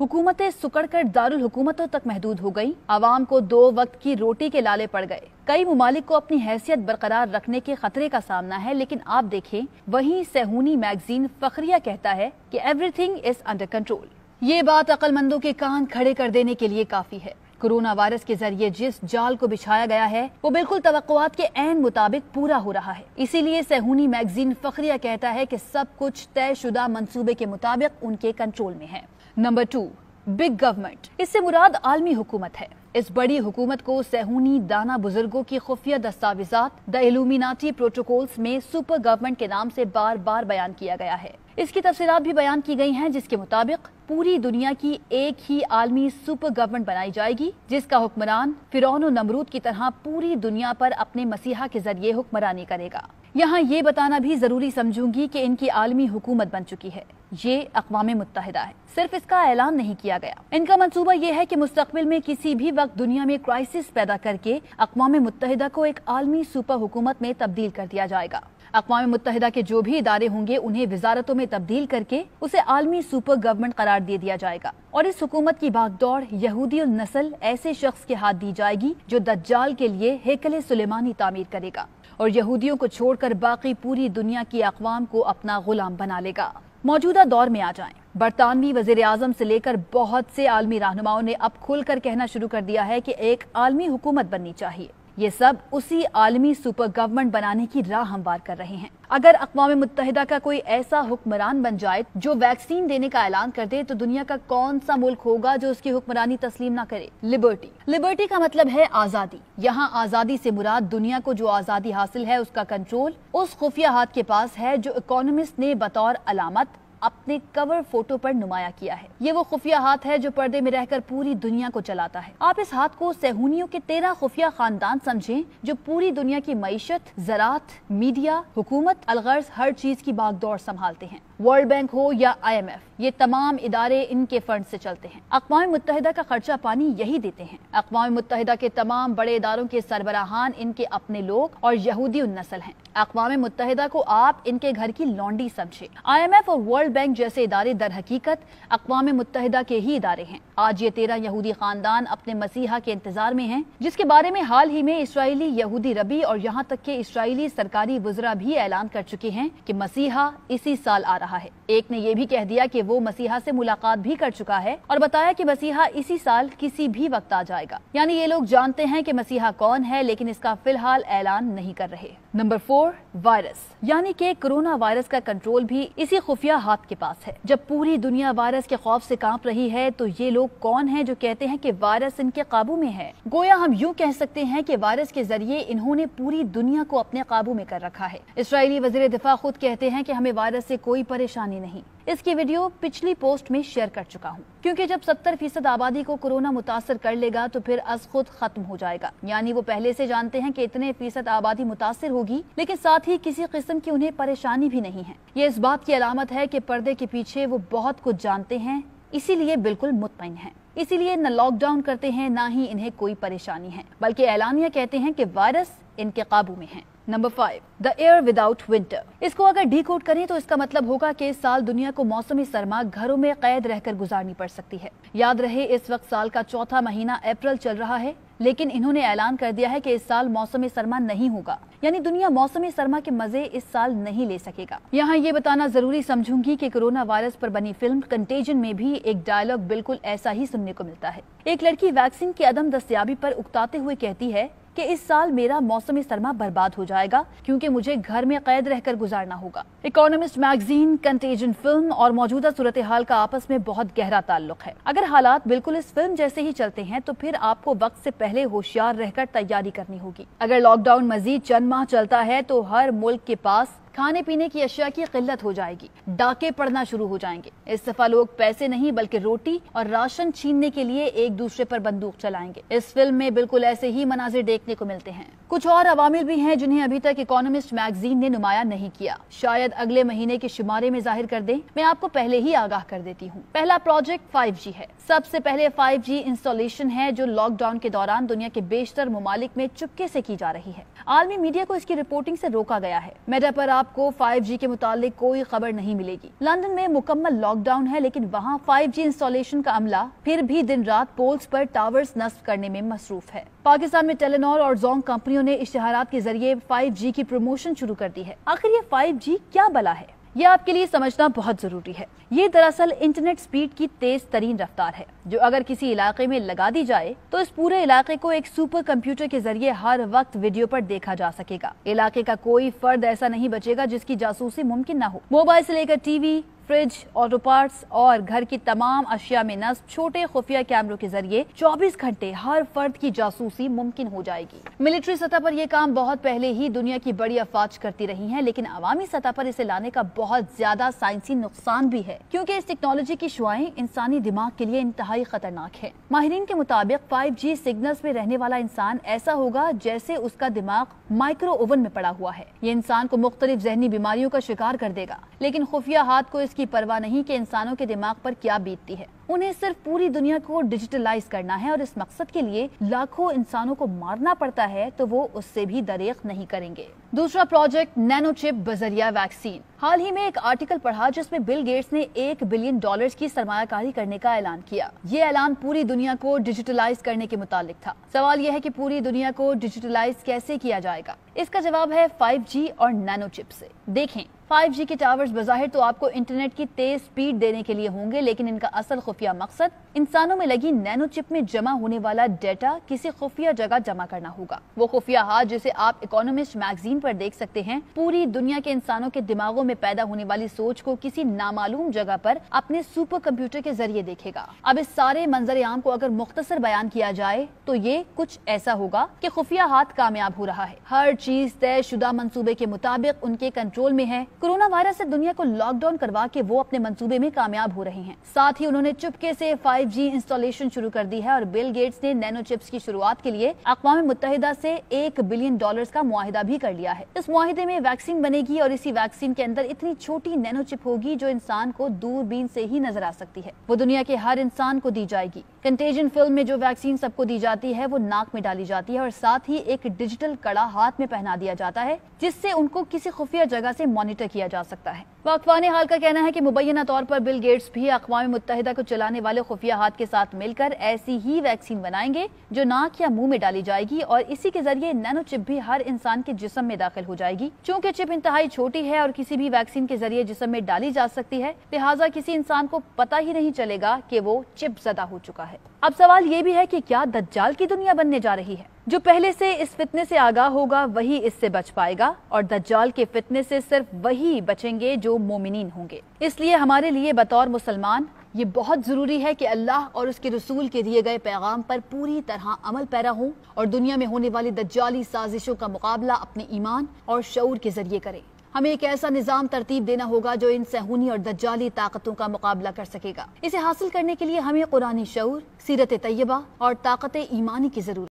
हुकूमतें सुकड़कर दारुल हुकूमतों तक महदूद हो गई। आवाम को 2 वक्त की रोटी के लाले पड़ गए। कई मुमालिक को अपनी हैसियत बरकरार रखने के खतरे का सामना है, लेकिन आप देखें वहीं सेहूनी मैगजीन फखरिया कहता है कि एवरीथिंग इज अंडर कंट्रोल। ये बात अक्लमंदों के कान खड़े कर देने के लिए काफी है। कोरोना वायरस के जरिए जिस जाल को बिछाया गया है वो बिल्कुल तवक्कुआत के ऐन मुताबिक पूरा हो रहा है। इसीलिए सेहूनी मैगजीन फखरिया कहता है कि सब कुछ तयशुदा मंसूबे के मुताबिक उनके कंट्रोल में है। Number 2, big government. इससे मुराद आलमी हुकूमत है। इस बड़ी हुकूमत को सेहूनी दाना बुजुर्गों की खुफिया दस्तावेजात द इल्यूमिनाटी प्रोटोकॉल्स में सुपर गवर्नमेंट के नाम से बार बार बयान किया गया है। इसकी तफसीलात भी बयान की गई हैं, जिसके मुताबिक पूरी दुनिया की एक ही आलमी सुपर गवर्नमेंट बनाई जाएगी, जिसका हुक्मरान फिरौन और नमरूद की तरह पूरी दुनिया पर अपने मसीहा के जरिए हुक्मरानी करेगा। यहाँ ये बताना भी जरूरी समझूंगी कि इनकी आलमी हुकूमत बन चुकी है। ये अक़वाम मुत्तहिदा है, सिर्फ इसका ऐलान नहीं किया गया। इनका मंसूबा ये है कि मुस्तकबिल में किसी भी वक्त दुनिया में क्राइसिस पैदा करके अक़वाम मुत्तहिदा को एक आलमी सुपर हुकूमत में तब्दील कर दिया जाएगा। अक़वाम मुत्तहिदा के जो भी इदारे होंगे उन्हें विज़ारतों में तब्दील करके उसे आलमी सुपर गवर्नमेंट करार दे दिया जाएगा और इस हुकूमत की भागदौड़ यहूदी उल नस्ल ऐसे शख्स के हाथ दी जाएगी जो दज्जाल के लिए हेकले सुलेमानी तामीर करेगा और यहूदियों को छोड़कर बाकी पूरी दुनिया की अक़वाम को अपना गुलाम बना लेगा। मौजूदा दौर में आ जाएं। बरतानवी वज़ीर आज़म से लेकर बहुत से आलमी रहनुमाओं ने अब खुलकर कहना शुरू कर दिया है कि एक आलमी हुकूमत बननी चाहिए। ये सब उसी आलमी सुपर गवर्नमेंट बनाने की राह हमवार कर रहे हैं। अगर अक़वाम मुत्तहिदा का कोई ऐसा हुक्मरान बन जाए जो वैक्सीन देने का ऐलान कर दे तो दुनिया का कौन सा मुल्क होगा जो उसकी हुक्मरानी तस्लीम ना करे। लिबर्टी का मतलब है आजादी। यहाँ आजादी से मुराद दुनिया को जो आजादी हासिल है उसका कंट्रोल उस खुफिया हाथ के पास है जो इकोनॉमिस्ट ने बतौर अलामत अपने कवर फोटो पर नुमाया किया है। ये वो खुफिया हाथ है जो पर्दे में रहकर पूरी दुनिया को चलाता है। आप इस हाथ को सेहूनियों के 13 खुफिया खानदान समझें जो पूरी दुनिया की मईशत, ज़रात, मीडिया, हुकूमत, अलगर्ज हर चीज की बागडोर संभालते हैं। वर्ल्ड बैंक हो या IMF, ये तमाम इदारे इनके फंड से चलते हैं। अक़वाम मुत्तहिदा का खर्चा पानी यही देते हैं। अक़वाम मुत्तहिदा के तमाम बड़े इदारों के सरबराहान इनके अपने लोग और यहूदी उन नस्ल हैं। अक़वाम मुत्तहिदा को आप इनके घर की लौंडी समझे। IMF और वर्ल्ड बैंक जैसे इदारे दर हकीकत अक़वाम मुत्तहिदा के ही इदारे हैं। आज ये 13 यहूदी खानदान अपने मसीहा के इंतजार में हैं, जिसके बारे में हाल ही में इसराइली यहूदी रबी और यहाँ तक के इसराइली सरकारी वुज़रा भी ऐलान कर चुके हैं कि मसीहा इसी साल आ रहा है। एक ने ये भी कह दिया कि वो मसीहा से मुलाकात भी कर चुका है और बताया कि मसीहा इसी साल किसी भी वक्त आ जाएगा। यानी ये लोग जानते हैं कि मसीहा कौन है, लेकिन इसका फिलहाल ऐलान नहीं कर रहे। नंबर 4, वायरस, यानी कि कोरोना वायरस का कंट्रोल भी इसी खुफिया हाथ के पास है। जब पूरी दुनिया वायरस के खौफ से कांप रही है तो ये लोग कौन हैं जो कहते हैं कि वायरस इनके काबू में है। गोया हम यूं कह सकते हैं कि वायरस के जरिए इन्होंने पूरी दुनिया को अपने काबू में कर रखा है। इसराइली वज़ीर दिफा खुद कहते हैं कि हमें वायरस से कोई परेशानी नहीं। इसकी वीडियो पिछली पोस्ट में शेयर कर चुका हूँ, क्योंकि जब 70% आबादी को कोरोना मुतासर कर लेगा तो फिर अज खुद खत्म हो जाएगा। यानी वो पहले से जानते हैं कि इतने फीसद आबादी मुतासर होगी, लेकिन साथ ही किसी किस्म की उन्हें परेशानी भी नहीं है। ये इस बात की अलामत है कि पर्दे के पीछे वो बहुत कुछ जानते हैं, इसीलिए बिल्कुल मुतमईन हैं। इसीलिए न लॉकडाउन करते हैं, ना ही इन्हें कोई परेशानी है, बल्कि ऐलानिया कहते हैं कि वायरस इनके काबू में है। Number 5, the air without winter. इसको अगर डीकोड करें तो इसका मतलब होगा कि इस साल दुनिया को मौसमी सरमा घरों में कैद रहकर गुजारनी पड़ सकती है। याद रहे इस वक्त साल का चौथा महीना अप्रैल चल रहा है, लेकिन इन्होंने ऐलान कर दिया है कि इस साल मौसमी सरमा नहीं होगा। यानी दुनिया मौसमी सरमा के मजे इस साल नहीं ले सकेगा। यहाँ ये बताना जरूरी समझूंगी कि कोरोना वायरस पर बनी फिल्म कंटेजन में भी एक डायलॉग बिल्कुल ऐसा ही सुनने को मिलता है। एक लड़की वैक्सीन की अदम दस्तयाबी पर उकताते हुए कहती है कि इस साल मेरा मौसमी सरमा बर्बाद हो जाएगा क्योंकि मुझे घर में कैद रहकर गुजारना होगा। इकोनॉमिस्ट मैगजीन, कंटेजन फिल्म और मौजूदा सूरत हाल का आपस में बहुत गहरा ताल्लुक है। अगर हालात बिल्कुल इस फिल्म जैसे ही चलते हैं तो फिर आपको वक्त से पहले होशियार रहकर तैयारी करनी होगी। अगर लॉकडाउन मजीद चंद माह चलता है तो हर मुल्क के पास खाने पीने की अशिया की किल्लत हो जाएगी, डाके पड़ना शुरू हो जाएंगे। इस दफा लोग पैसे नहीं बल्कि रोटी और राशन छीनने के लिए एक दूसरे पर बंदूक चलाएंगे। इस फिल्म में बिल्कुल ऐसे ही मनाजिर देखने को मिलते हैं। कुछ और अवामिल भी हैं जिन्हें अभी तक इकोनॉमिस्ट मैगजीन ने नुमाया नहीं किया, शायद अगले महीने के शुमारे में जाहिर कर दें। मैं आपको पहले ही आगाह कर देती हूँ। पहला प्रोजेक्ट 5G है। सबसे पहले 5G इंस्टॉलेशन है जो लॉकडाउन के दौरान दुनिया के बेशतर ममालिक में चुपके से की जा रही है। आलमी मीडिया को इसकी रिपोर्टिंग से रोका गया है। मेटा पर آپ کو 5G کے متعلق کوئی خبر نہیں ملے گی۔ لندن میں مکمل لاک ڈاؤن ہے، لیکن وہاں 5G انسٹالیشن کا عملہ پھر بھی دن رات پولز پر ٹاورز نصب کرنے میں مصروف ہے۔ پاکستان میں ٹیلی نار اور زونگ کمپنیوں نے اشتہارات کے ذریعے 5G کی پروموشن شروع کر دی ہے۔ آخر یہ 5G کیا بلا ہے، یہ آپ کے لیے سمجھنا بہت ضروری ہے۔ یہ دراصل انٹرنیٹ سپیڈ کی تیز ترین رفتار ہے، جو اگر کسی علاقے میں لگا دی جائے تو اس پورے علاقے کو ایک سپر کمپیوٹر کے ذریعے ہر وقت ویڈیو پر دیکھا جا سکے گا۔ علاقے کا کوئی فرد ایسا نہیں بچے گا جس کی جاسوسی ممکن نہ ہو۔ موبائل سے لے کر T V, fridge, auto parts اور گھر کی تمام اشیاء میں نصب چھوٹے خفیہ کیمروں کے ذریعے 24 گھنٹے ہر فرد کی جاسوسی ممکن ہو جائے گی۔ ملٹری سطح پر یہ کام بہت پہلے ہی دنیا کی بڑی افواج کرتی رہی ہیں، لیکن عوامی سطح پر اسے لانے کا بہت زیادہ سائنسی نقصان بھی ہے، کیونکہ اس ٹیکنالوجی کی شعاعیں انسانی دماغ کے لیے انتہائی خطرناک ہے۔ ماہرین کے مطابق 5G سگنلز میں رہنے والا انسان ایسا ہوگا جیسے اس کا دماغ مائکرو اوون میں پڑا ہوا ہے۔ یہ انسان کو مختلف ذہنی بیماریوں کا شکار کر دے گا، لیکن خفیہ ہاتھ کو اس کی پرواہ نہیں کہ انسانوں کے دماغ پر کیا بیتتی ہے۔ انہیں صرف پوری دنیا کو ڈیجیٹلائز کرنا ہے، اور اس مقصد کے لیے لاکھوں انسانوں کو مارنا پڑتا ہے تو وہ اس سے بھی دریغ نہیں کریں گے۔ دوسرا پروجیکٹ نینو چپ بذریعہ ویکسین۔ حال ہی میں ایک آرٹیکل پڑھا جس میں بل گیٹس نے $1 بلین کی سرمایہ کاری کرنے کا اعلان کیا۔ یہ اعلان پوری دنیا کو ڈیجیٹلائز کرنے کے متعلق تھا۔ سوال یہ ہے کہ پوری دنیا کو ڈیجیٹلائز کیسے کیا جائے گا؟ اس کا جواب ہے 5G اور نینو چپ سے۔ دیکھیں، 5G کے ٹاورز بظاہر تو آپ کو انٹرنیٹ کی تیز سپیڈ دینے کے لیے ہوں گے، لیکن ان کا اصل خفیہ مقصد انسانوں میں لگی نینو چپ میں جمع ہونے والا ڈیٹا کسی خفیہ جگہ جمع کرنا ہوگا۔ وہ خفیہ ہاتھ جسے آپ اکانومسٹ میگزین پر دیکھ سکتے ہیں، پوری دنیا کے انسانوں کے دماغوں میں پیدا ہونے والی سوچ کو کسی نامعلوم جگہ پر اپنے سپر کمپیوٹر کے ذریعے دیکھے گا۔ اب اس سارے منظر عام کو اگر مختصر بیان کیا جائے تو یہ کچھ ایسا ہوگا کہ خفیہ ہاتھ کامیاب ہو رہا ہے، ہر چیز طے شدہ منصوبے کے مطابق ان کے کنٹرول میں ہے۔ کورونا وائرس سے دنیا کو لاک ڈاؤن کروا کے وہ اپنے منصوبے میں کامیاب ہو رہے ہیں۔ ساتھ ہی انہوں نے چپکے سے 5G انسٹالیشن شروع کر دی ہے، اور بل گیٹس نے نینو چپس کی شروعات کے لیے اقوام متحدہ سے $1 بلین کا معاہدہ بھی کر لیا ہے۔ اس معاہدے میں ویکسین بنے گی، اور اسی ویکسین کے اندر اتنی چھوٹی نینو چپ ہوگی جو انسان کو دوربین سے ہی نظر آ سکتی ہے۔ وہ دنیا کے ہر انسان کو دی جائے گی۔ کنٹیجن فلم میں جو ویکسین سب کو دی جاتی ہے وہ ناک میں ڈالی جاتی ہے، اور ساتھ ہی ایک ڈیجیٹل کڑا ہاتھ میں پہنا دیا جاتا ہے جس سے ان کو کسی خفیہ جگہ سے مانیٹر کیا جا سکتا ہے۔ واقفان حال کا کہنا ہے کہ مبینہ طور پر بل گیٹس بھی اقوام متحدہ کو چلانے والے خفیہ ہاتھ کے ساتھ مل کر ایسی ہی ویکسین بنائیں گے جو ناک یا منہ میں ڈالی جائے گی، اور اسی کے ذریعے نینو چپ بھی ہر انسان کے جسم میں داخل ہو جائے گی۔ چونکہ چپ انتہائی چھوٹی ہے اور کسی بھی ویکسین کے ذریعے جسم میں ڈالی جا سکتی ہے، لہٰذا کسی انسان کو پتہ ہی نہیں چلے گا کہ وہ چپ زدہ ہو چکا ہے۔ اب سوال یہ بھی ہے کہ کیا دجال کی دنیا بننے جا رہی ہے؟ جو پہلے سے اس فتنے سے آگاہ ہوگا وہی اس سے بچ پائے گا، اور دجال کے فتنے سے صرف وہی بچیں گے جو مومنین ہوں گے۔ اس لیے ہمارے لیے بطور مسلمان یہ بہت ضروری ہے کہ اللہ اور اس کے رسول کے دیے گئے پیغام پر پوری طرح عمل پیرا ہوں، اور دنیا میں ہونے والی دجالی سازشوں کا مقابلہ اپنے ایمان اور شعور کے ذریعے کریں۔ ہمیں ایک ایسا نظام ترتیب دینا ہوگا جو ان صہیونی اور دجالی طاقتوں کا مقابلہ کر سکے گا۔ اسے حاصل کرنے کے لیے ہمیں قرآنی شعور، سیرت طیبہ اور طاقت ایمانی کی ضرورت